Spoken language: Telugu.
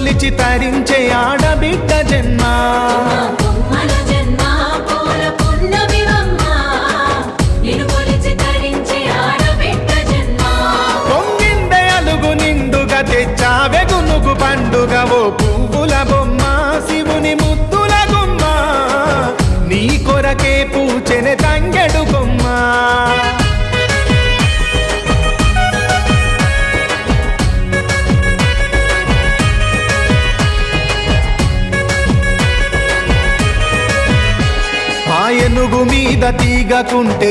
కొలిచి తరించే ఆడబిడ్డ జన్మ పొంగిందే అలుగు నిండుగా తెచ్చావె గునుగు పండుగ ఓ పువ్వుల బొమ్మ శివుని ముద్దుల గుమ్మ నీ కొరకే పూచెనె తంగెడు కొమ్మ ఆ ఏనుగు మీద తీగకుంటే